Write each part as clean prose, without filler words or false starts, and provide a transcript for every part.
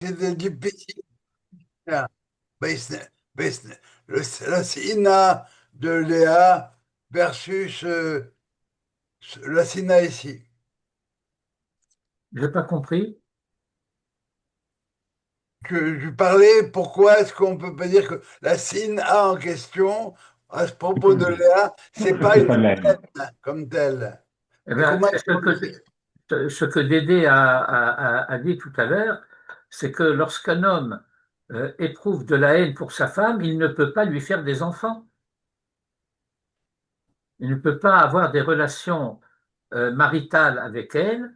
C'était difficile. Besne- Besne- la Sina de Léa versus la Sina ici. Je n'ai pas compris. Que je parlais, pourquoi est-ce qu'on peut pas dire que la Sina en question, à ce C'est propos pas, de Léa, c'est pas c'est une pas de la haine. haine comme telle. Eh Et bien, comment est-ce qu'on le sait? ce que Dédé a dit tout à l'heure, c'est que lorsqu'un homme éprouve de la haine pour sa femme, il ne peut pas lui faire des enfants. Il ne peut pas avoir des relations maritales avec elle.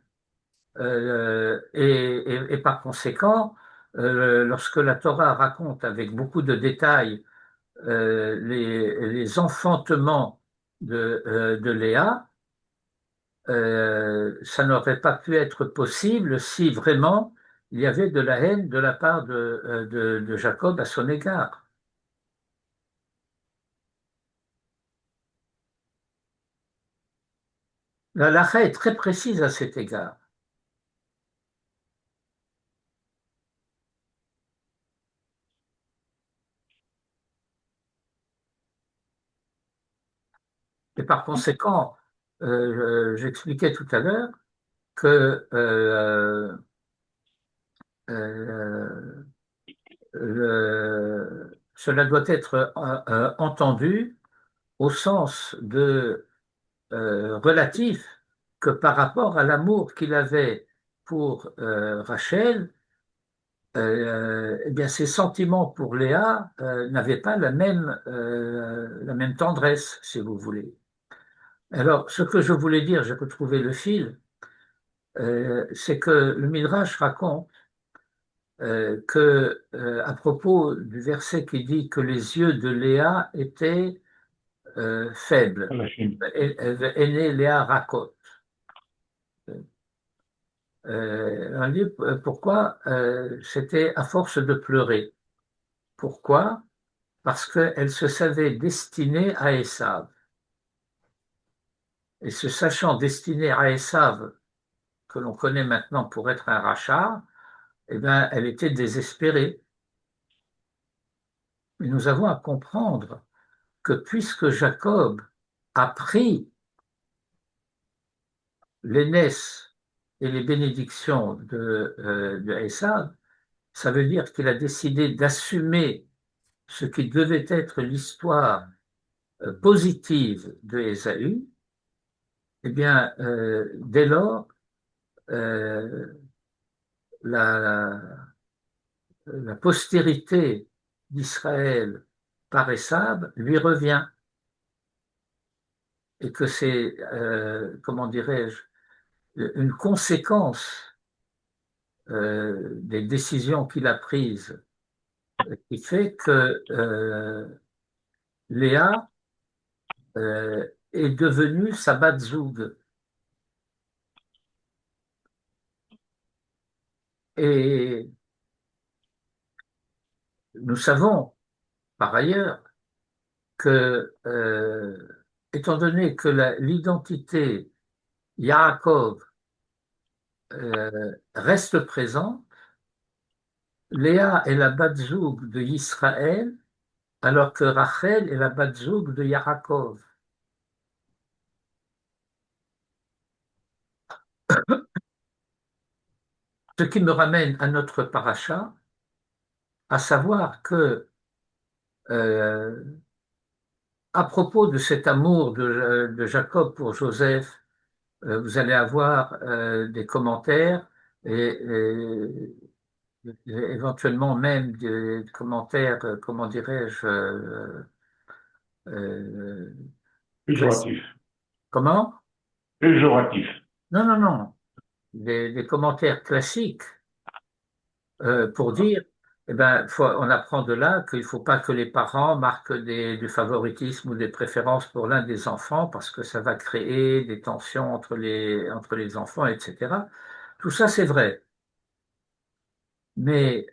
Et par conséquent, lorsque la Torah raconte avec beaucoup de détails les enfantements de Léa, ça n'aurait pas pu être possible si vraiment il y avait de la haine de la part de Jacob à son égard. La lacha est très précise à cet égard. Et par conséquent, j'expliquais tout à l'heure que euh, cela doit être entendu au sens de relatif que par rapport à l'amour qu'il avait pour Rachel, eh bien, ses sentiments pour Léa n'avaient pas la même tendresse, si vous voulez. Alors, ce que je voulais dire, j'ai retrouvé le fil, c'est que le Midrash raconte à propos du verset qui dit que les yeux de Léa étaient Pas faibles, la haine. aînée Léa Rakot. On dit pourquoi c'était à force de pleurer. Pourquoi? Parce qu'elle se savait destinée à Esav. Et se sachant destinée à Esav, que l'on connaît maintenant pour être un rachat, eh bien, elle était désespérée. Mais nous avons à comprendre que puisque Jacob a pris l'aînesse et les bénédictions de Esav, ça veut dire qu'il a décidé d'assumer ce qui devait être l'histoire positive de Ésaü, eh bien, dès lors, euh, la, la postérité d'Israël par Esav lui revient et que c'est, comment dirais-je, une conséquence des décisions qu'il a prises qui fait que Léa est devenue sa Bat-Zoug. Et nous savons par ailleurs que, étant donné que l'identité Yaakov reste présente, Léa est la Bat-Zoug de Israël, alors que Rachel est la Bat-Zoug de Yaakov. Ce qui me ramène à notre paracha, à savoir que, euh, à propos de cet amour de Jacob pour Joseph, vous allez avoir des commentaires et éventuellement même des commentaires, comment dirais-je, euh, classiques. Péjoratif. Comment? Péjoratif. Non, non, non. Des commentaires classiques pour dire, eh ben, on apprend de là qu'il ne faut pas que les parents marquent du favoritisme ou des préférences pour l'un des enfants parce que ça va créer des tensions entre les enfants, etc. Tout ça, c'est vrai. Mais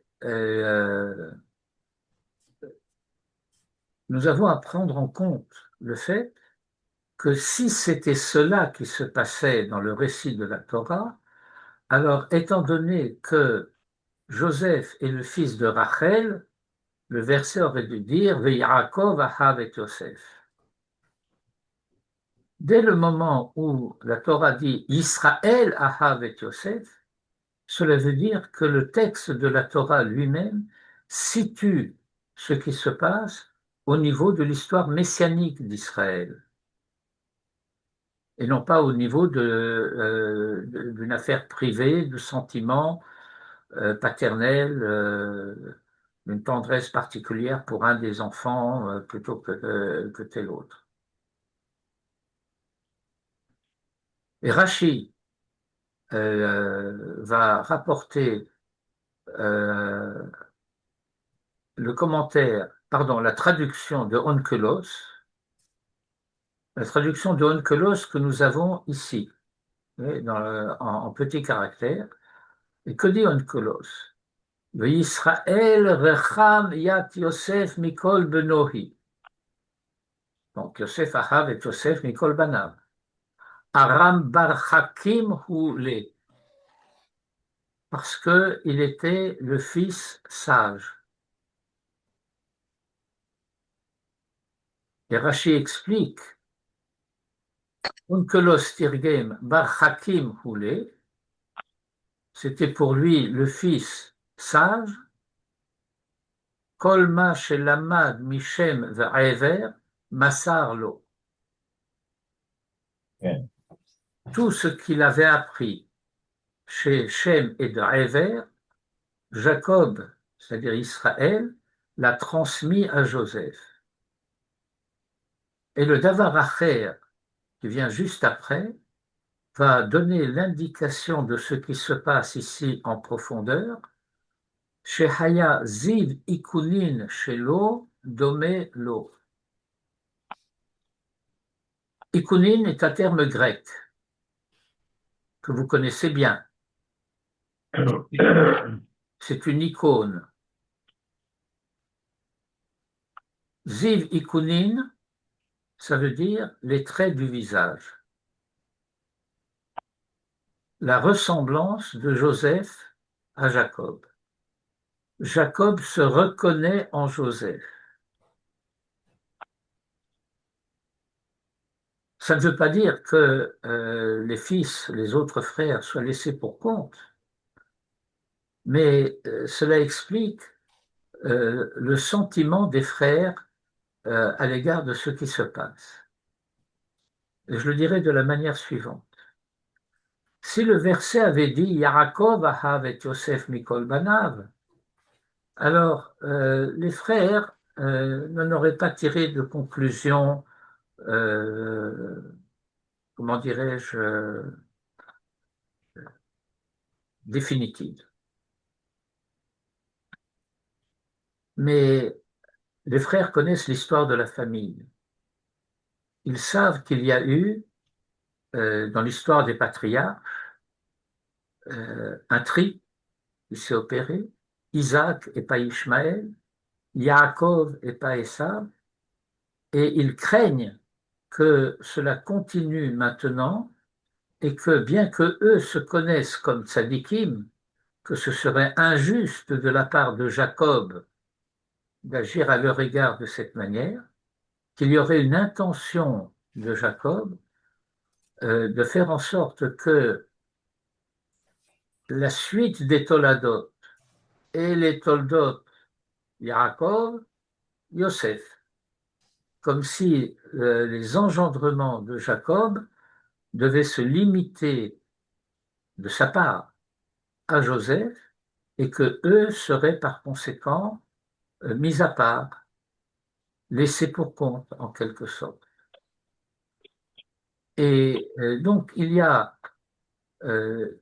nous avons à prendre en compte le fait que si c'était cela qui se passait dans le récit de la Torah, alors étant donné que Joseph est le fils de Rachel, le verset aurait dû dire Ve'Yaakov ahav et Yosef. Dès le moment où la Torah dit Israël ahav et Yosef, cela veut dire que le texte de la Torah lui-même situe ce qui se passe au niveau de l'histoire messianique d'Israël et non pas au niveau d'une affaire privée, de sentiments paternels, d'une tendresse particulière pour un des enfants plutôt que tel autre. Et Rachi va rapporter euh, le commentaire, pardon, la traduction de Onkelos, la traduction de Onkelos que nous avons ici, en petits caractères. Et que dit Onkelos? Israël recham yat Yosef mikol benohi. Donc Yosef ahav et Yosef mikol banav. Aram bar hakim hu le. Parce qu'il était le fils sage. Et Rashi explique Onkelos tirgem bar hakim hu le. C'était pour lui le fils sage. Kol ma shelamad mishem ve'ever masar lo. Tout ce qu'il avait appris chez Shem et de Ever, Jacob, c'est-à-dire Israël, l'a transmis à Joseph. Et le Davar Acher, qui vient juste après, va donner l'indication de ce qui se passe ici en profondeur. Chez Haya Ziv Ikunin Shelo Dome Lo. Ikunin est un terme grec que vous connaissez bien. C'est une icône. Ziv Ikunin, ça veut dire les traits du visage. La ressemblance de Joseph à Jacob. Jacob se reconnaît en Joseph. Ça ne veut pas dire que les fils, les autres frères soient laissés pour compte, mais cela explique le sentiment des frères à l'égard de ce qui se passe. Et je le dirais de la manière suivante. Si le verset avait dit Yaakov ahav et Yosef mikol banav, alors les frères n'en auraient pas tiré de conclusion, comment dirais-je, définitive. Mais les frères connaissent l'histoire de la famille. Ils savent qu'il y a eu, dans l'histoire des patriarches, un tri qui s'est opéré, Isaac et pas Ishmaël, Yaakov et pas Esav, et ils craignent que cela continue maintenant et que bien que eux se connaissent comme tzadikim, que ce serait injuste de la part de Jacob d'agir à leur égard de cette manière, qu'il y aurait une intention de Jacob de faire en sorte que la suite des Toladot et les Toldot Yaakov, Yosef, comme si les engendrements de Jacob devaient se limiter de sa part à Joseph et que eux seraient par conséquent mis à part, laissés pour compte en quelque sorte. Et donc il y a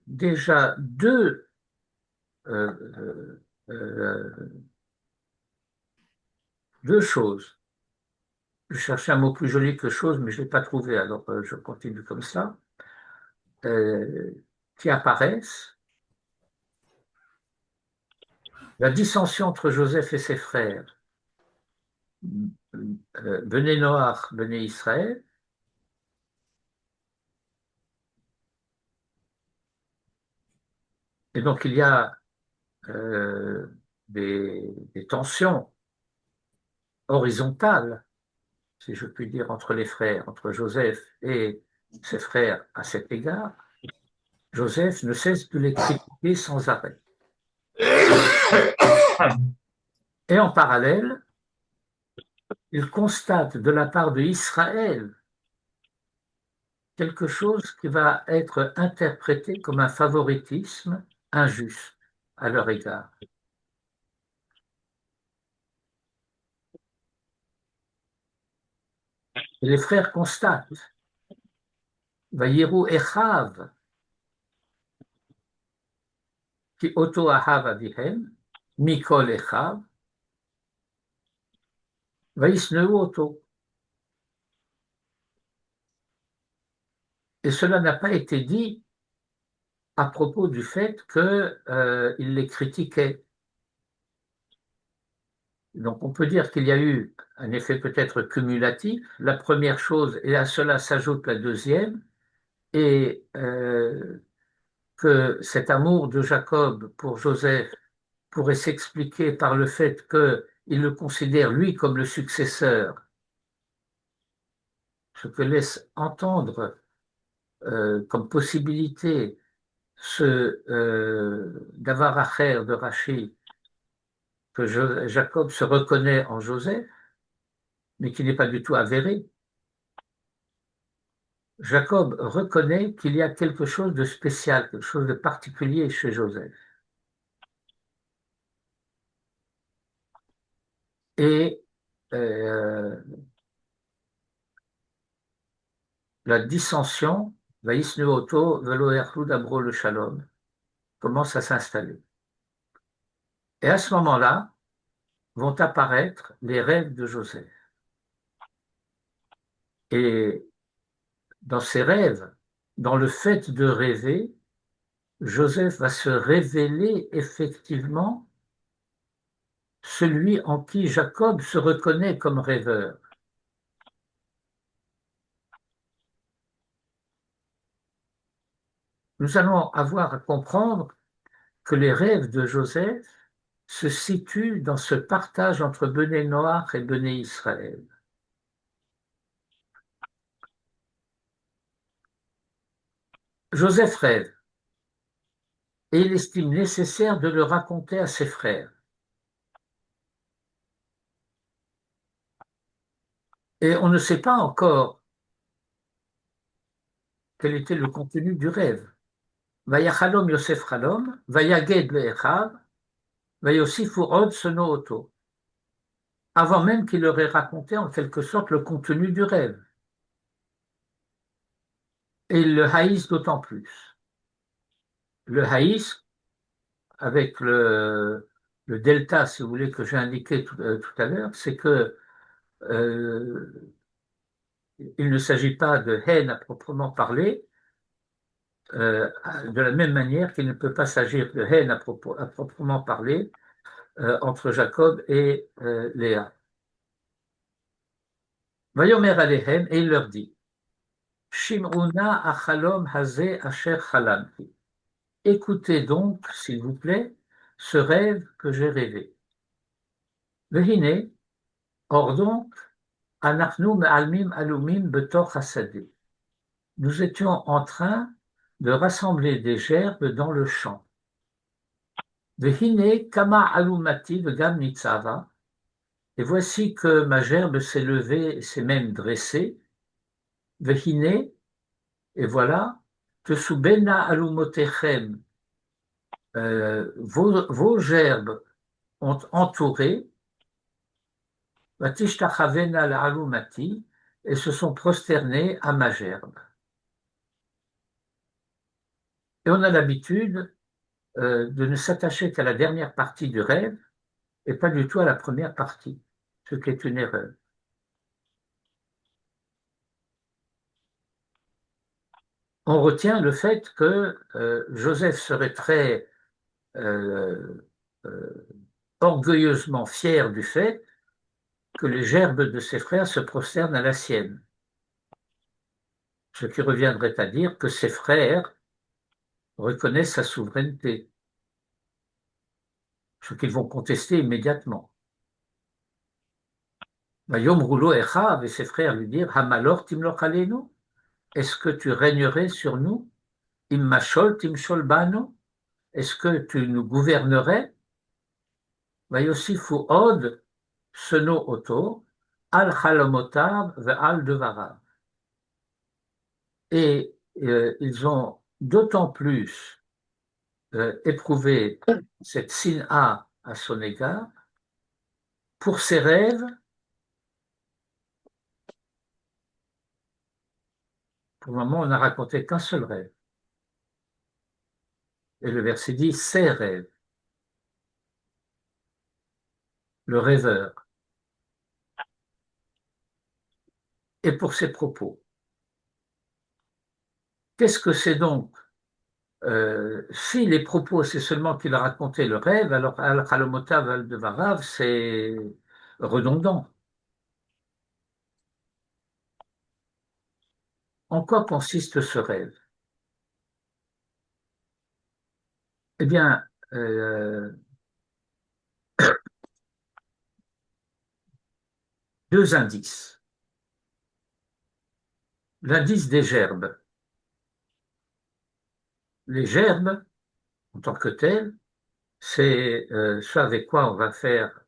déjà euh, deux choses. Je cherchais un mot plus joli que chose, mais je ne l'ai pas trouvé, alors je continue comme ça, euh, qui apparaissent. La dissension entre Joseph et ses frères, Bené Noach, Bené Israël, et donc il y a euh, des tensions horizontales, si je puis dire, entre les frères, entre Joseph et ses frères à cet égard, Joseph ne cesse de les critiquer sans arrêt. Et en parallèle, il constate de la part de Israël quelque chose qui va être interprété comme un favoritisme injuste à leur égard. Et les frères constatent, Vayiru Echav, ki oto ahav avihem, mikol Echav, Vayisneu oto. Et cela n'a pas été dit à propos du fait qu'il les critiquait. Donc on peut dire qu'il y a eu un effet peut-être cumulatif. La première chose, et à cela s'ajoute la deuxième, et que cet amour de Jacob pour Joseph pourrait s'expliquer par le fait qu'il le considère lui comme le successeur, ce que laisse entendre comme possibilité ce Davar Acher de Rachi, que Jacob se reconnaît en Joseph, mais qui n'est pas du tout avéré. Jacob reconnaît qu'il y a quelque chose de spécial, quelque chose de particulier chez Joseph. Et la dissension, Vaïsnuoto, Velo Erhud Abro le Shalom, commence à s'installer. Et à ce moment-là, vont apparaître les rêves de Joseph. Et dans ces rêves, dans le fait de rêver, Joseph va se révéler effectivement celui en qui Jacob se reconnaît comme rêveur. Nous allons avoir à comprendre que les rêves de Joseph se situent dans ce partage entre Bené Noach et Bené Israël. Joseph rêve et il estime nécessaire de le raconter à ses frères. Et on ne sait pas encore quel était le contenu du rêve. Vayachalom Yosef Chalom, Vayaged le'echav, Vayosifu od seno oto. Avant même qu'il leur ait raconté en quelque sorte le contenu du rêve. Et ils le haïssent d'autant plus. Le haïs, avec le delta, si vous voulez, que j'ai indiqué tout à l'heure, c'est que il ne s'agit pas de haine à proprement parler, de la même manière qu'il ne peut pas s'agir de haine à proprement parler entre Jacob et Léa. Vayomer Alehem, et il leur dit, Shim'una achalom hazeh asher chalamti. Écoutez donc, s'il vous plaît, ce rêve que j'ai rêvé. Vehine, or donc, anachnu me'almim alumim betoch hasadeh. Nous étions en train de rassembler des gerbes dans le champ. Vehine kama alumati vegam nitzava. Et voici que ma gerbe s'est levée et s'est même dressée. Vehine, et voilà, que sous bena alumotechem, vos gerbes ont entouré, vatishtachavena la alumati, et se sont prosternés à ma gerbe. Et on a l'habitude de ne s'attacher qu'à la dernière partie du rêve et pas du tout à la première partie, ce qui est une erreur. On retient le fait que Joseph serait très euh, euh, orgueilleusement fier du fait que les gerbes de ses frères se prosternent à la sienne, ce qui reviendrait à dire que ses frères reconnaissent sa souveraineté. ce qu'ils vont contester immédiatement. Vayom roulo Echav et ses frères lui dirent, Hamalor timloch aleinu, est-ce que tu régnerais sur nous? Immachol timshol banu, est-ce que tu nous gouvernerais? Vayosifu od seno oto, al chalomotav ve al devarav. Et ils ont d'autant plus éprouvé cette sin'a à son égard pour ses rêves. Pour le moment, on n'a raconté qu'un seul rêve. Et le verset dit ses rêves, le rêveur, et pour ses propos. Qu'est-ce que c'est donc si les propos, c'est seulement qu'il a raconté le rêve, alors Al-Khalomotav al-Devarav, c'est redondant. En quoi consiste ce rêve? Eh bien, deux indices. L'indice des gerbes. Les gerbes, en tant que telles, c'est ce avec quoi on va faire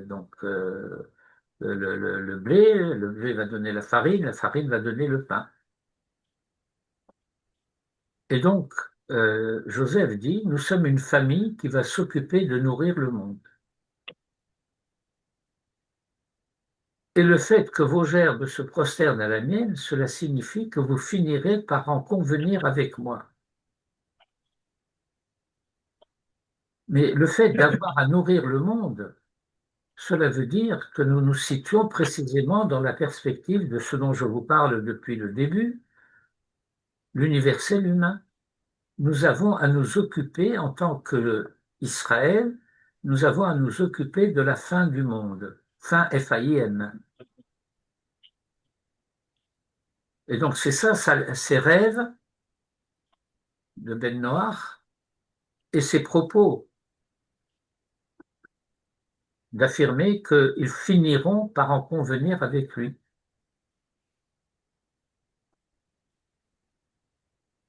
donc le blé va donner la farine va donner le pain. Et donc, Joseph dit, nous sommes une famille qui va s'occuper de nourrir le monde. Et le fait que vos gerbes se prosternent à la mienne, cela signifie que vous finirez par en convenir avec moi. Mais le fait d'avoir à nourrir le monde, cela veut dire que nous nous situons précisément dans la perspective de ce dont je vous parle depuis le début, l'universel humain. Nous avons à nous occuper, en tant qu'Israël, nous avons à nous occuper de la fin du monde, fin FAIM. Et donc c'est ça, ses rêves de Ben Noach et ses propos d'affirmer qu'ils finiront par en convenir avec lui.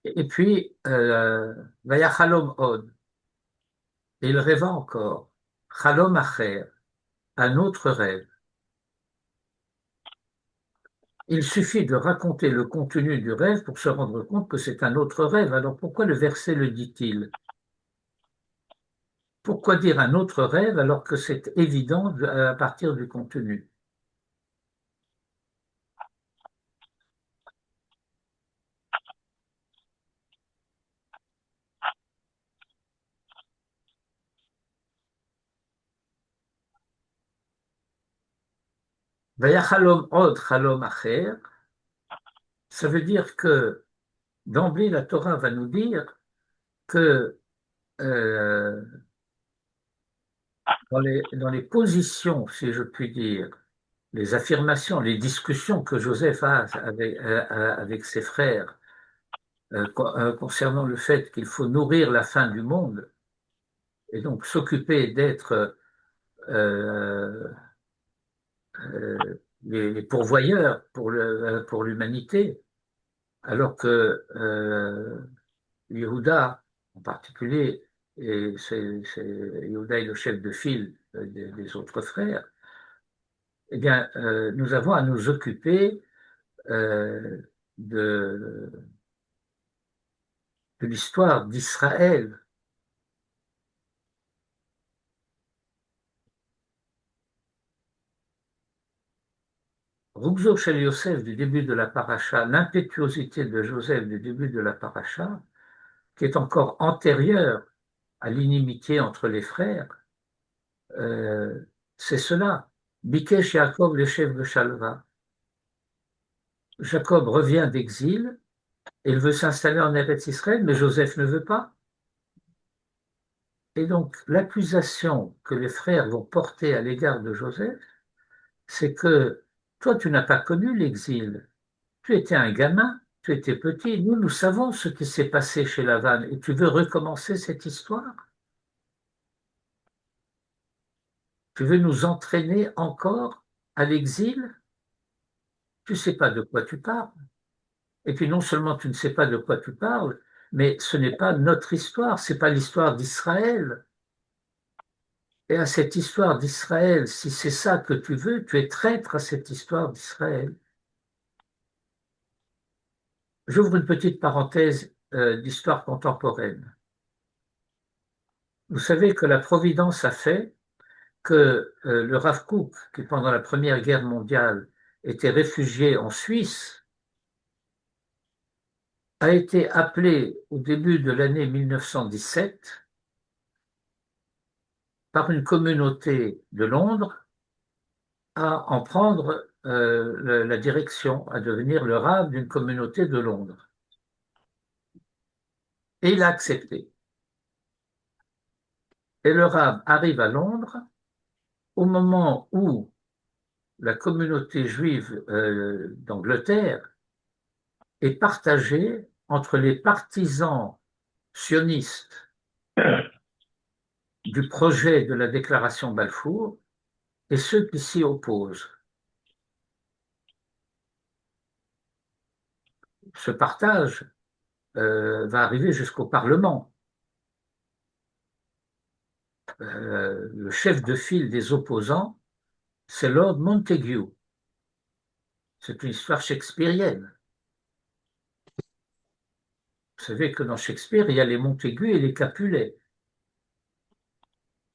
Et puis, Vayachalom Od, et il rêva encore, Chalom Acher, un autre rêve. Il suffit de raconter le contenu du rêve pour se rendre compte que c'est un autre rêve. Alors pourquoi le verset le dit-il? Pourquoi dire un autre rêve alors que c'est évident à partir du contenu? Vayachalom od chalom acher, ça veut dire que d'emblée la Torah va nous dire que dans les positions, si je puis dire, les affirmations, les discussions que Joseph a avec ses frères concernant le fait qu'il faut nourrir la fin du monde et donc s'occuper d'être euh, les pourvoyeurs pour l'humanité, alors que Yehuda, en particulier, et Yehuda est le chef de file des autres frères, eh bien, nous avons à nous occuper euh, de, de l'histoire d'Israël. Rugzo Shel Yosef du début de la paracha, l'impétuosité de Joseph du début de la paracha, qui est encore antérieure à l'inimitié entre les frères, euh, c'est cela. Bikesh Yaakov le chef de Shalva. Jacob revient d'exil, il veut s'installer en Eretz Israël, mais Joseph ne veut pas. Et donc, l'accusation que les frères vont porter à l'égard de Joseph, c'est que toi, tu n'as pas connu l'exil. Tu étais un gamin, tu étais petit. Nous savons ce qui s'est passé chez Lavan et tu veux recommencer cette histoire? Tu veux nous entraîner encore à l'exil? Tu ne sais pas de quoi tu parles. Et puis non seulement tu ne sais pas de quoi tu parles, mais ce n'est pas notre histoire, c'est pas l'histoire d'Israël. Et à cette histoire d'Israël, si c'est ça que tu veux, tu es traître à cette histoire d'Israël. J'ouvre une petite parenthèse d'histoire contemporaine. Vous savez que la Providence a fait que le Rav Kook, qui pendant la Première Guerre mondiale était réfugié en Suisse, a été appelé au début de l'année 1917 par une communauté de Londres à en prendre la direction, à devenir le Rav d'une communauté de Londres. Et il a accepté. Et le Rav arrive à Londres au moment où la communauté juive d'Angleterre est partagée entre les partisans sionistes du projet de la déclaration Balfour et ceux qui s'y opposent. Ce partage va arriver jusqu'au Parlement. Le chef de file des opposants, c'est Lord Montagu. C'est une histoire shakespearienne. Vous savez que dans Shakespeare, il y a les Montagu et les Capulet.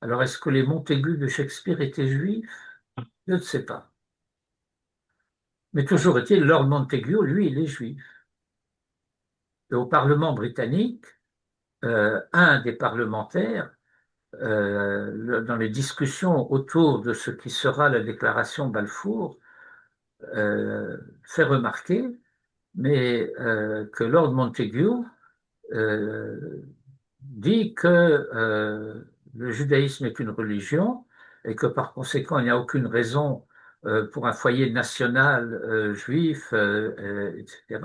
Alors, est-ce que les Montagu de Shakespeare étaient juifs? Je ne sais pas. Mais toujours est-il, Lord Montagu, lui, il est juif. Et au Parlement britannique, un des parlementaires, dans les discussions autour de ce qui sera la déclaration Balfour, fait remarquer que Lord Montagu dit que le judaïsme est une religion et que par conséquent, il n'y a aucune raison pour un foyer national juif, etc.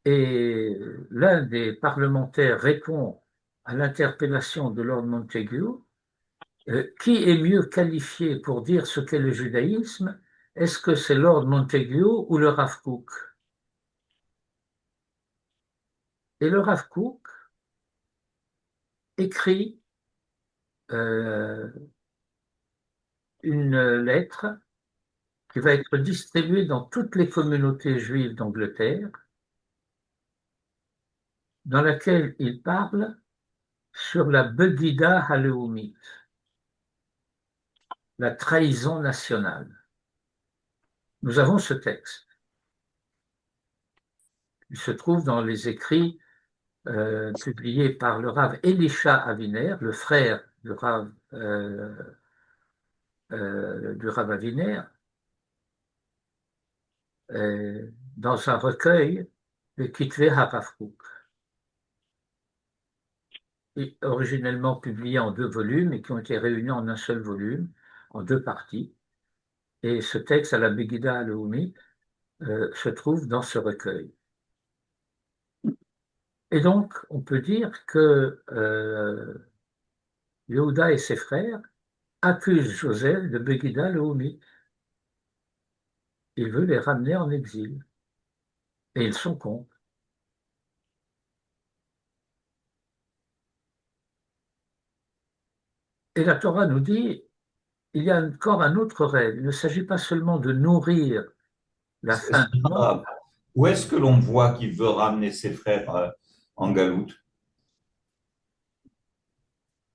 Et l'un des parlementaires répond à l'interpellation de Lord Montagu, qui est mieux qualifié pour dire ce qu'est le judaïsme? Est-ce que c'est Lord Montagu ou le Rav Kook? Et le Rav Kook écrit euh, une lettre qui va être distribuée dans toutes les communautés juives d'Angleterre, dans laquelle il parle sur la Begida Haleumit, la trahison nationale. Nous avons ce texte. Il se trouve dans les écrits publiés par le Rav Elisha Aviner, le frère du Rav Aviner, dans un recueil de Kitve HaRav Kook, originellement publié en 2 volumes et qui ont été réunis en un seul volume, en 2 parties. Et ce texte, à la Begida Aleumi, se trouve dans ce recueil. Et donc, on peut dire que Yehuda et ses frères accusent Joseph de Begida Aleumi. Il veut les ramener en exil. Et ils sont contre. Et la Torah nous dit, il y a encore un autre rêve. Il ne s'agit pas seulement de nourrir la faim du monde. Où est-ce que l'on voit qu'il veut ramener ses frères en galoute?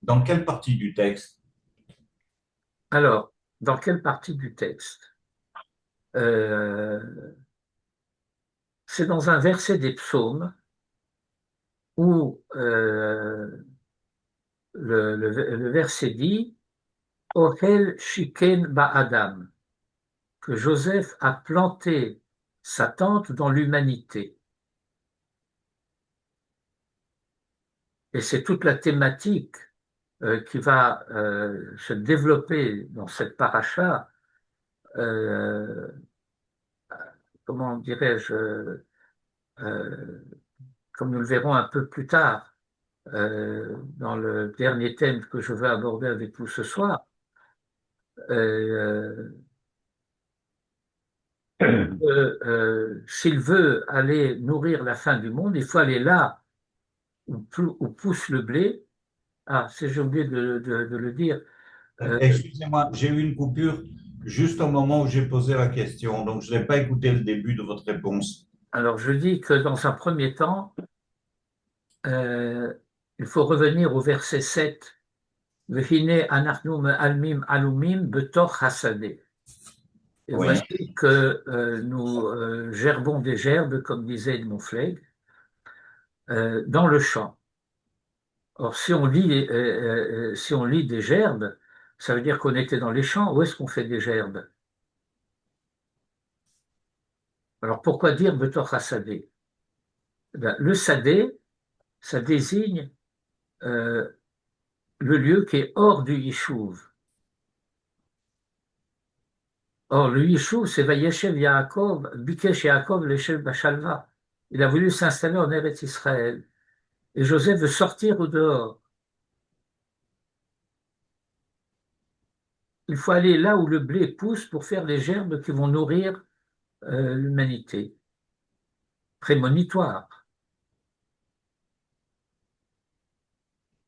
Dans quelle partie du texte? Alors, dans quelle partie du texte? C'est dans un verset des psaumes où le verset dit Ohel Shiken Ba'adam, que Joseph a planté sa tente dans l'humanité. Et c'est toute la thématique qui va se développer dans cette paracha, comment dirais-je, comme nous le verrons un peu plus tard, dans le dernier thème que je veux aborder avec vous ce soir, euh, s'il veut aller nourrir la faim du monde, il faut aller là où pousse le blé. Ah, j'ai oublié de le dire. Excusez-moi, j'ai eu une coupure juste au moment où j'ai posé la question, donc je n'ai pas écouté le début de votre réponse. Alors, je dis que dans un premier temps, euh, il faut revenir au verset 7. Vehine anachnu me'almim alumim betoch hasadeh. Et Oui, voici que nous gerbons des gerbes, comme disait Edmond Flegg, dans le champ. Or, si on lit des gerbes, ça veut dire qu'on était dans les champs. Où est-ce qu'on fait des gerbes? Alors, pourquoi dire betoch hasadeh? Ben, le sadé, ça désigne euh, le lieu qui est hors du Yishuv. Or, le Yishuv, c'est Vayeshev Yaakov, Bikesh Yaakov Leshev Bashalva. Il a voulu s'installer en Eretz Israël. Et Joseph veut sortir au dehors. Il faut aller là où le blé pousse pour faire les gerbes qui vont nourrir l'humanité. Prémonitoire.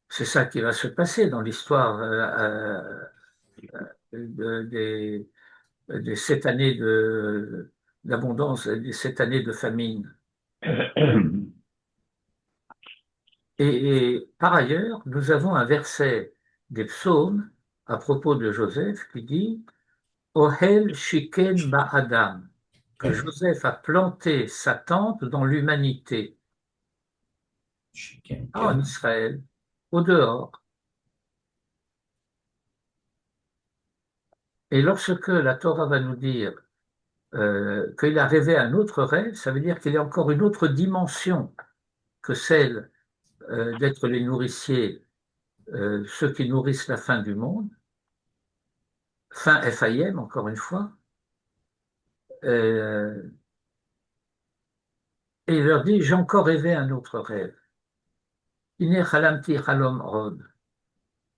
C'est ça qui va se passer dans l'histoire des 7 années d'abondance, des 7 années de famine. Et par ailleurs, nous avons un verset des psaumes à propos de Joseph qui dit Ohel Shiken Ba'adam, que Joseph a planté sa tente dans l'humanité, pas en Israël, au dehors. Et lorsque la Torah va nous dire qu'il a rêvé un autre rêve, ça veut dire qu'il y a encore une autre dimension que celle d'être les nourriciers, ceux qui nourrissent la fin du monde, fin FIM, encore une fois. Et il leur dit, j'ai encore rêvé un autre rêve. Hine chalamti chalom od.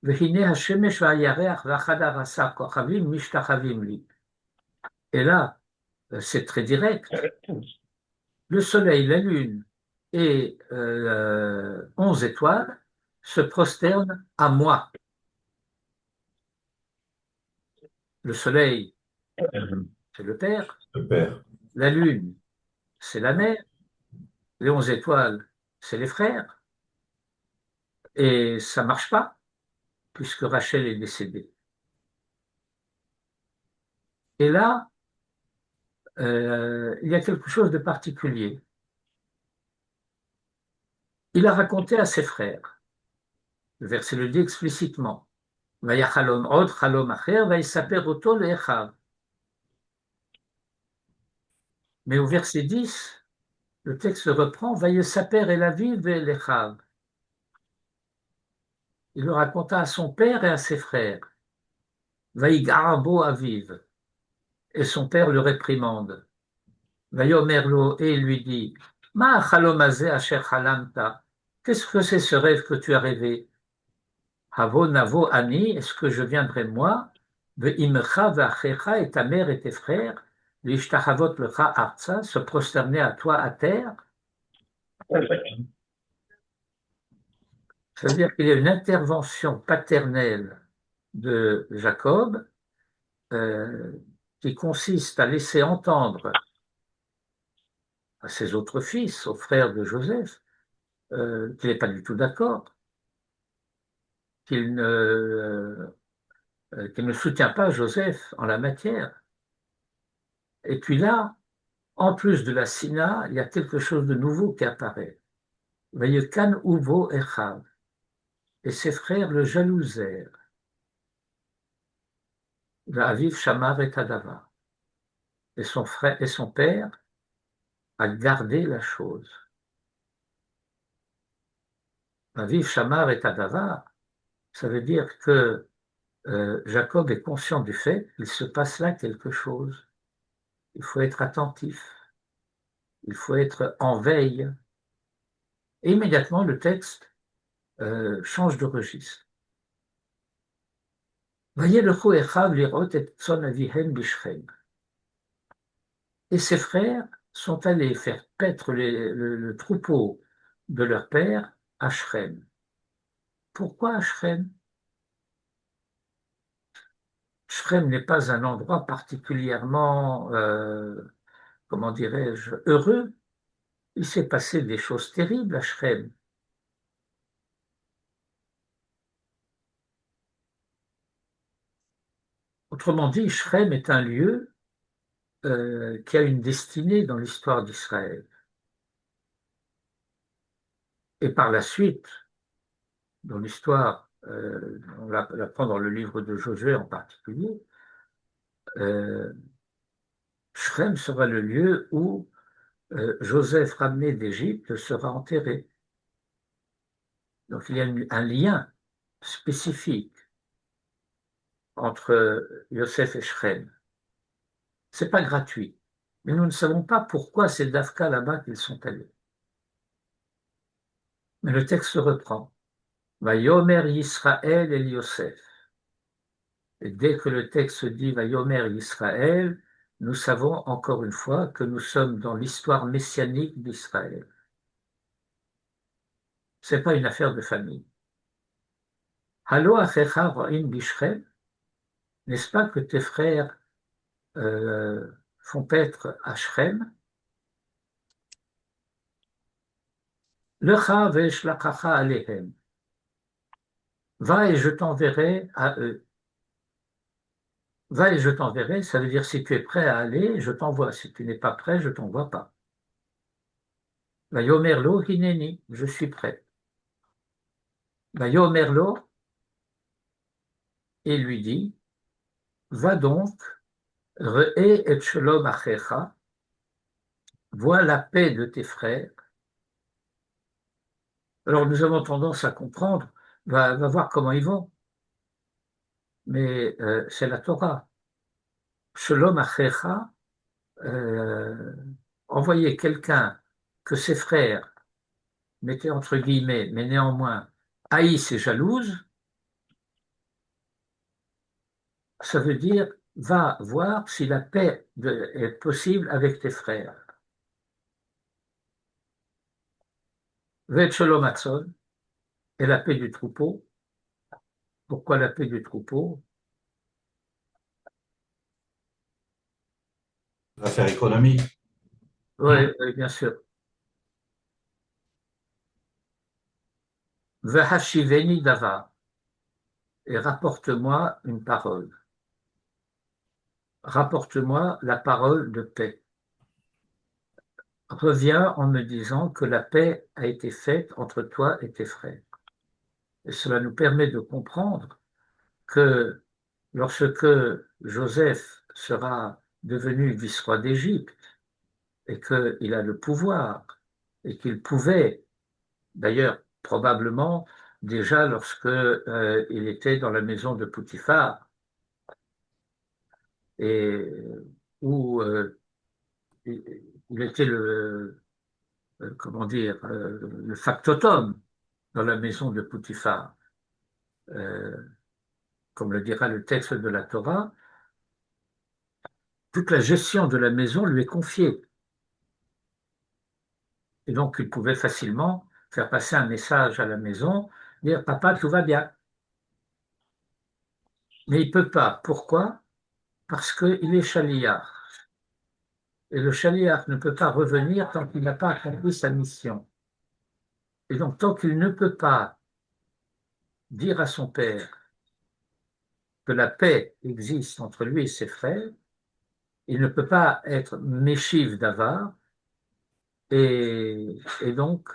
Vehine hashemesh va'yareach v'achadar asa kochavim mishtachavim li. Et là, c'est très direct. Le soleil, la lune et 11 étoiles se prosternent à moi. Le soleil, c'est le Père. super. La lune, c'est la mère. Les 11 étoiles, c'est les frères. Et ça marche pas, puisque Rachel est décédée. Et là, il y a quelque chose de particulier. Il a raconté à ses frères. Le verset le dit explicitement. Vayachalom od chalom acher, vayisaper oto le'echav. Mais au verset 10, le texte reprend Vayisaper el aviv ve'elechav. Il le raconta à son père et à ses frères. Vayigarabo aviv. Et son père le réprimande. Vayomerlo, et il lui dit Ma chalom hazeh asher chalamta. Qu'est-ce que c'est ce rêve que tu as rêvé? Havo navo ani, est-ce que je viendrai moi? Ve'imcha ve'achecha, et ta mère et tes frères, l'ishtachavot lecha arza, se prosterner à toi à terre? Ça veut dire qu'il y a une intervention paternelle de Jacob euh, qui consiste à laisser entendre à ses autres fils, aux frères de Joseph, qu'il n'est pas du tout d'accord, qu'il qu'il ne soutient pas Joseph en la matière. Et puis là, en plus de la Sina, il y a quelque chose de nouveau qui apparaît. Vayekan uvo echav. Et ses frères le jalousèrent. Aviv shamar et adava. Et son frère et son père a gardé la chose. Aviv shamar et adava, ça veut dire que Jacob est conscient du fait qu'il se passe là quelque chose. Il faut être attentif. Il faut être en veille. Et immédiatement, le texte change de registre. וילכו אחיו לראות את צאן אביהם בשכם. Et ses frères sont allés faire paître le troupeau de leur père à Shrem. Pourquoi à Shrem? Shrem n'est pas un endroit particulièrement, comment dirais-je, heureux. Il s'est passé des choses terribles à Shrem. Autrement dit, Shrem est un lieu qui a une destinée dans l'histoire d'Israël. Et par la suite, dans l'histoire, on l'apprend dans le livre de Josué en particulier, Shrem sera le lieu où Joseph, ramené d'Égypte, sera enterré. Donc il y a un lien spécifique entre Yosef et Shrem. Ce n'est pas gratuit, mais nous ne savons pas pourquoi c'est d'Afka là-bas qu'ils sont allés. Mais le texte reprend. Vayomer Yisraël el Yosef. Et dès que le texte dit Vayomer Yisraël, nous savons encore une fois que nous sommes dans l'histoire messianique d'Israël. Ce n'est pas une affaire de famille. Halo achecha ro'im b'Shrem, n'est-ce pas que tes frères font paître à Shrem? Lecha ve'eshlachacha alehem. Va et je t'enverrai à eux. Va et je t'enverrai, ça veut dire si tu es prêt à aller, je t'envoie. Si tu n'es pas prêt, je t'envoie pas. Vayomerlo hineni, je suis prêt. Vayomerlo, et lui dit, va donc, re'e et shalom achecha, vois la paix de tes frères. Alors nous avons tendance à comprendre, va voir comment ils vont. Mais c'est la Torah. Shalom achecha, envoyer quelqu'un que ses frères mettaient entre guillemets, mais néanmoins haïssent et jalousent, ça veut dire va voir si la paix est possible avec tes frères. Vet shalom atzon, et la paix du troupeau. Pourquoi la paix du troupeau? L'affaire économique. Oui, bien sûr. Vehashiveni dava, et rapporte-moi une parole. Rapporte-moi la parole de paix. Reviens en me disant que la paix a été faite entre toi et tes frères. Et cela nous permet de comprendre que lorsque Joseph sera devenu vice-roi d'Égypte et qu'il a le pouvoir et qu'il pouvait, d'ailleurs probablement déjà lorsque il était dans la maison de Poutifar et où il était comment dire, le factotum dans la maison de Poutifar, comme le dira le texte de la Torah, toute la gestion de la maison lui est confiée. Et donc, il pouvait facilement faire passer un message à la maison, dire papa, tout va bien. Mais il ne peut pas. Pourquoi? Parce qu'il est chaliar. Et le chaliar ne peut pas revenir tant qu'il n'a pas accompli sa mission. Et donc, tant qu'il ne peut pas dire à son père que la paix existe entre lui et ses frères, il ne peut pas être méchiv d'avar, et donc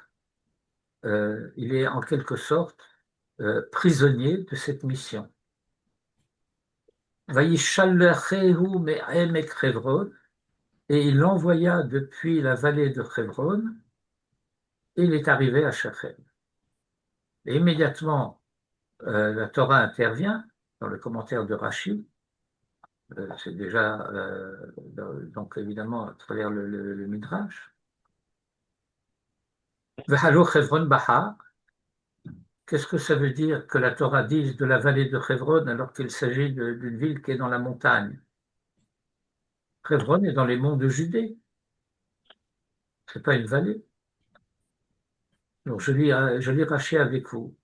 il est en quelque sorte prisonnier de cette mission. Vayishallechehu me'emek Chevron, et il l'envoya depuis la vallée de Chevron, et il est arrivé à Shechem. Et immédiatement, la Torah intervient dans le commentaire de Rashi. C'est déjà, donc évidemment, à travers le Midrash. V'halo Chevron Bahar, Qu'est-ce que ça veut dire que la Torah dise de la vallée de Hebron alors qu'il s'agit d'une ville qui est dans la montagne? Hebron est dans les monts de Judée, c'est pas une vallée. Donc je lis Rachi avec vous.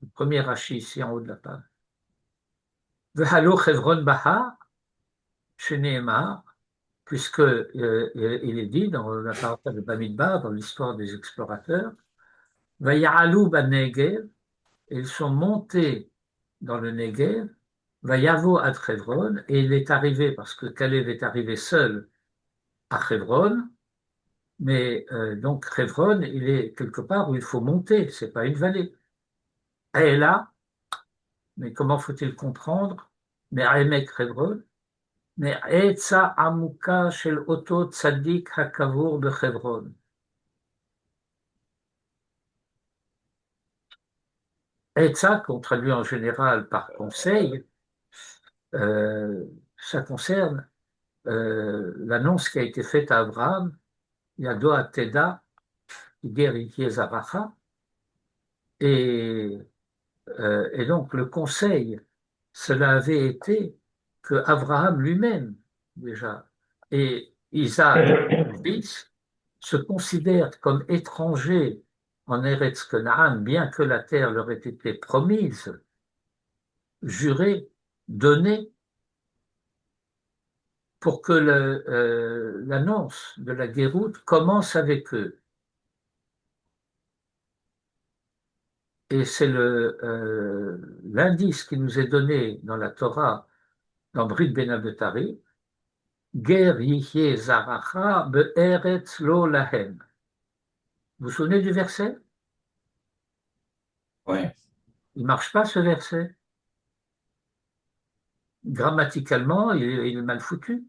Le premier Rachi ici en haut de la page. V'halo Hebron Bahar, Sheneemar, puisque il est dit dans la parole de Bamidbar, dans l'histoire des explorateurs, Vaya'alu Negev, ils sont montés dans le Negev, Vayavo ad Hebron, et il est arrivé, parce que Caleb est arrivé seul à Hebron, mais donc Hebron, il est quelque part où il faut monter, c'est pas une vallée. Et là, mais comment faut-il comprendre? Mais Aemek Hebron, mais Etza Amuka Shel Oto Tzadik Hakavur de Hebron. Etza, qu'on traduit en général par conseil, ça concerne l'annonce qui a été faite à Abraham, Yado Teda, Iger Zaracha, et donc le conseil, cela avait été que Abraham lui-même, déjà, et Isaac, son fils, se considèrent comme étrangers en Eretz Canaan, bien que la terre leur ait été promise, jurée, donnée, pour que l'annonce de la Guéroute commence avec eux. Et c'est l'indice qui nous est donné dans la Torah, dans Brit Ben Abetari, Ger Yihye Zaracha Be'eretz Lo Lahem. Vous vous souvenez du verset? Oui. Il ne marche pas ce verset. Grammaticalement, il est mal foutu.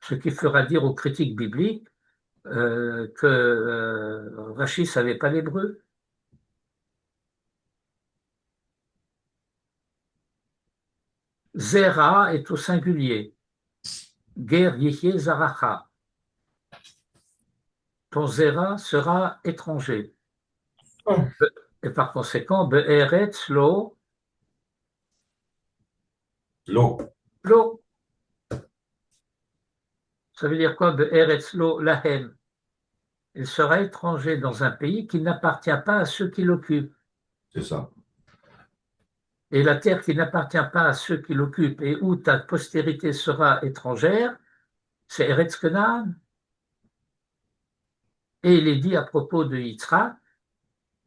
Ce qui fera dire aux critiques bibliques que Rashi ne savait pas l'hébreu. Zera est au singulier. Ger Yihye Zaracha. Ton Zera sera étranger. Et par conséquent, Be'eretz Lo L'eau. Lo. Ça veut dire quoi? Be'eretz Lo Lahem. Il sera étranger dans un pays qui n'appartient pas à ceux qui l'occupent. C'est ça. Et la terre qui n'appartient pas à ceux qui l'occupent et où ta postérité sera étrangère, c'est Eretz Canaan. Et il est dit à propos de Yitzhak,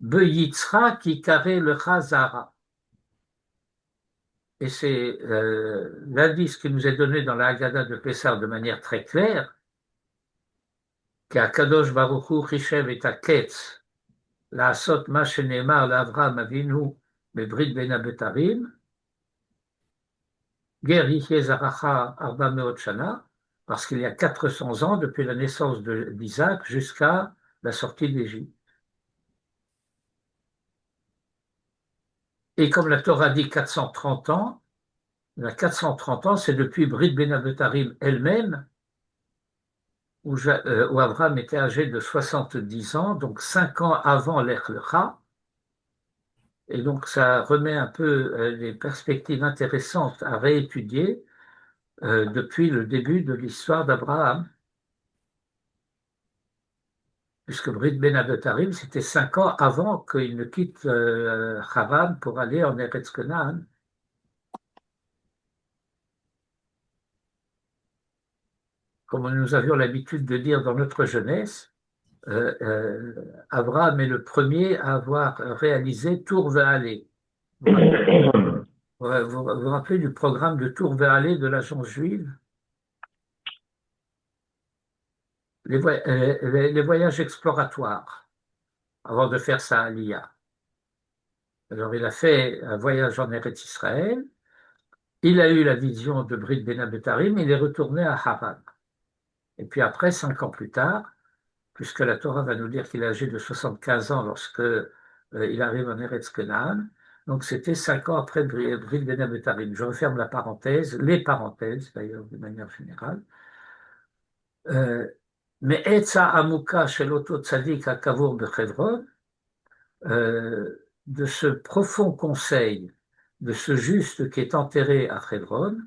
Be Yitzhak qui carré le Chazara. Et c'est l'indice qui nous est donné dans la Haggadah de Pessah de manière très claire, qu'Akadosh Baruch Hu Chishev et Aketz, la Asot Ma Shenemar, l'Avram Avinu, Bebrit Ben Abetarim, Ger Yihye Zaracha Arba Meot Shana, parce qu'il y a 400 ans depuis la naissance d'Isaac jusqu'à la sortie d'Égypte. Et comme la Torah dit 430 ans, la 430 ans, c'est depuis Brit Ben Abetarim elle-même, où Abraham était âgé de 70 ans, donc 5 ans avant l'Ech Lecha. Et donc ça remet un peu les perspectives intéressantes à réétudier depuis le début de l'histoire d'Abraham. Puisque Brit Ben Abetarim, c'était 5 ans avant qu'il ne quitte Haran pour aller en Eretz Canaan. Comme nous avions l'habitude de dire dans notre jeunesse, Abraham est le premier à avoir réalisé Tour Vallée. Vous rappelez du programme de Tour Vallée de l'agence juive? Les voyages exploratoires, avant de faire sa Aliyah. Alors il a fait un voyage en Eretz Israël, il a eu la vision de Brit Ben Abetarim, il est retourné à Haran. Et puis après, 5 ans plus tard, puisque la Torah va nous dire qu'il est âgé de 75 ans lorsque il arrive en Eretz Canaan, donc c'était 5 ans après Brit Ben Abetarim. Je referme la parenthèse, les parenthèses d'ailleurs de manière générale. Mais Etza Amuka Sheloto Tzadik Akavur Bechevron, de ce profond conseil de ce juste qui est enterré à Hébron,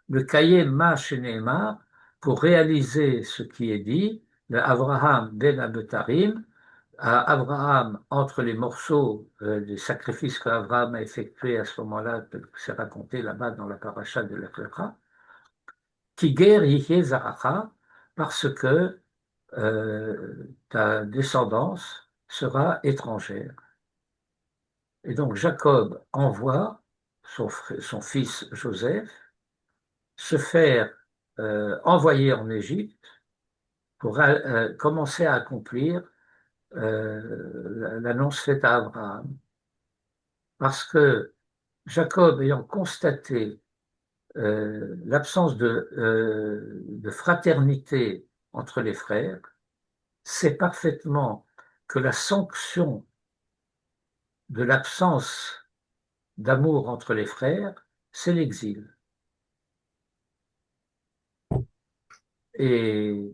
le Kayem Ma Sheneemar, pour réaliser ce qui est dit, le Abraham ben Abetarim, à Abraham entre les morceaux des sacrifices qu'Abraham a effectués à ce moment-là, c'est raconté là-bas dans la paracha de l'Echlecha, Tiger Yihye Zaracha, parce que ta descendance sera étrangère. Et donc Jacob envoie son fils Joseph se faire envoyer en Égypte pour commencer à accomplir l'annonce faite à Abraham. Parce que Jacob, ayant constaté l'absence de fraternité entre les frères, sait parfaitement que la sanction de l'absence d'amour entre les frères, c'est l'exil. Et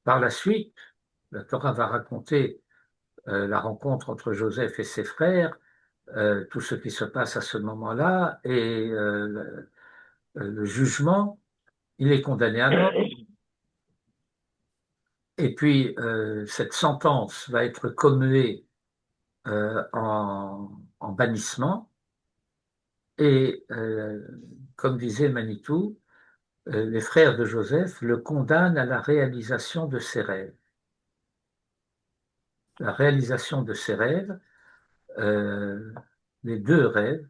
par la suite, la Torah va raconter la rencontre entre Joseph et ses frères, tout ce qui se passe à ce moment-là, et le jugement, il est condamné à mort. Et puis, cette sentence va être commuée en bannissement. Et comme disait Manitou, les frères de Joseph le condamnent à la réalisation de ses rêves. La réalisation de ses rêves, les deux rêves,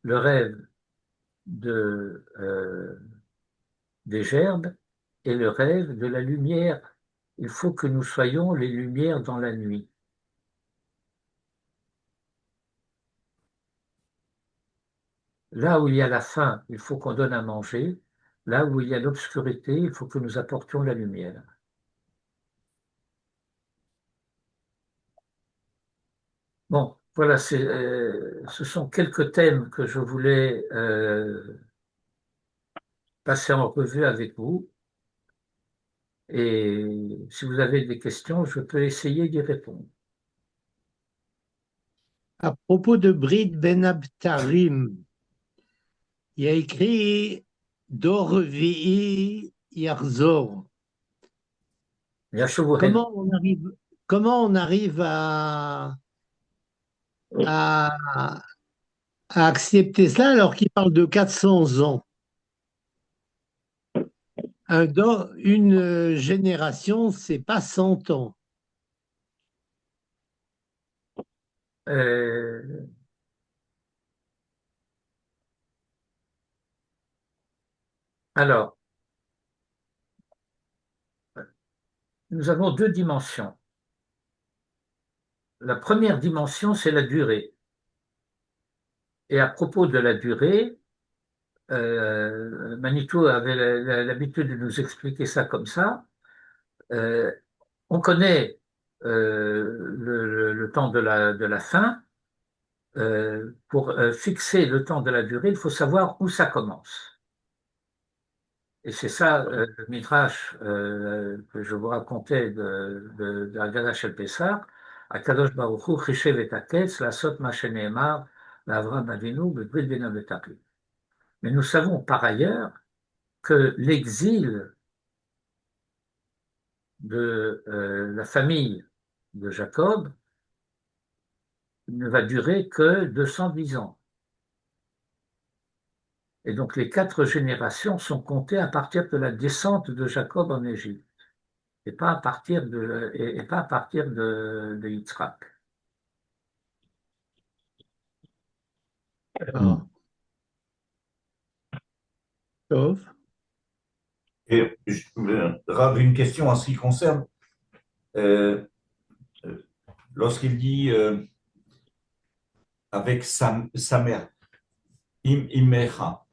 le rêve des gerbes et le rêve de la lumière. Il faut que nous soyons les lumières dans la nuit. Là où il y a la faim, il faut qu'on donne à manger. Là où il y a l'obscurité, il faut que nous apportions la lumière. Bon, voilà, ce sont quelques thèmes que je voulais passer en revue avec vous. Et si vous avez des questions, je peux essayer d'y répondre. À propos de Brit Ben Abtarim, il y a écrit Dor Revi'i Yarzor. Comment on arrive à accepter cela alors qu'il parle de 400 ans? Une génération, c'est pas 100 ans. Alors, nous avons deux dimensions. La première dimension, c'est la durée. Et à propos de la durée, Manitou avait l'habitude de nous expliquer ça comme ça. On connaît le temps de la fin. Pour fixer le temps de la durée, il faut savoir où ça commence. Et c'est ça le midrash que je vous racontais de Haggadah Shel Pessah, Akadosh Baruch Hu Chishev et Aketz, Lasot Ma Sheneemar, l'Avram Avinu, Bebrit Ben Abetari. Mais nous savons par ailleurs que l'exil de la famille de Jacob ne va durer que 210 ans. Et donc les 4 générations sont comptées à partir de la descente de Jacob en Égypte, et pas à partir de Yitzhak. Ah. Sauf. Et Rav, une question en ce qui concerne, lorsqu'il dit avec sa mère, Imecha,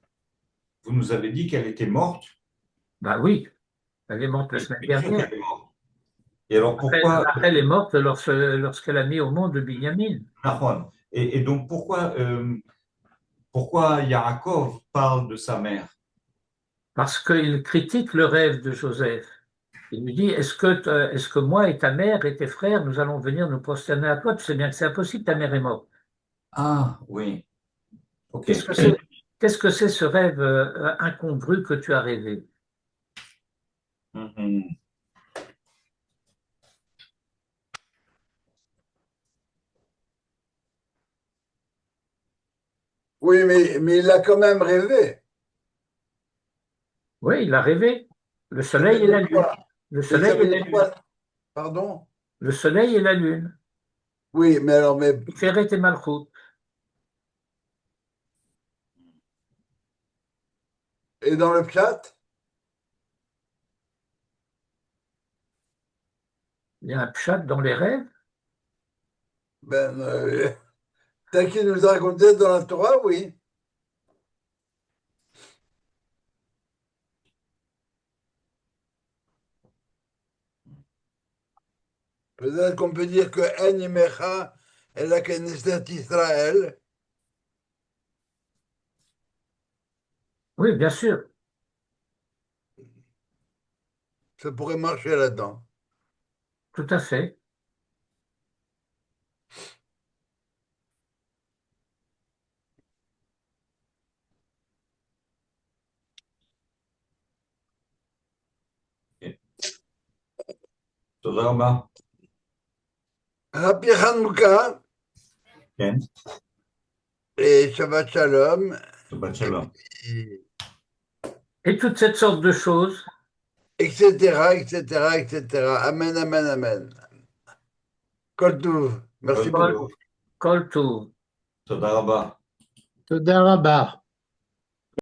vous nous avez dit qu'elle était morte? Ben oui, elle est morte la semaine dernière. Et alors pourquoi elle est morte lorsqu'elle a mis au monde Binyamin. Et donc pourquoi Yaakov parle de sa mère? Parce qu'il critique le rêve de Joseph. Il lui dit, est-ce que moi et ta mère et tes frères, nous allons venir nous prosterner à toi? Tu sais bien que c'est impossible, ta mère est morte. Ah, oui. OK. Qu'est-ce que c'est, qu'est-ce que c'est ce rêve incongru que tu as rêvé? Mhm. Oui, mais il a quand même rêvé. Oui, il a rêvé. Le Il soleil et la rêvait lune. quoi? Le Mais ça soleil et veut la dire lune. quoi? Pardon? Le soleil et la lune. Oui, mais alors, mais, Tiferet et Malchut. et dans le chat? Il y a un pshat dans les rêves. Ben, tel qu'il nous a raconté dans la Torah, oui. Peut-être qu'on peut dire que En Imecha est la Knesset Israël. Oui, bien sûr, Ça pourrait marcher là-dedans. tout à fait. תודה רבה. Happy Hanouka כן, et Shabbat Shalom. שבת Et שלום. puis, Et toutes cette sortes de choses. etc., etc., etc. Amen, amen, amen. Kol Tuv. Merci כל beaucoup. טוב. Kol Tov. תודה רבה. Toda Rabah.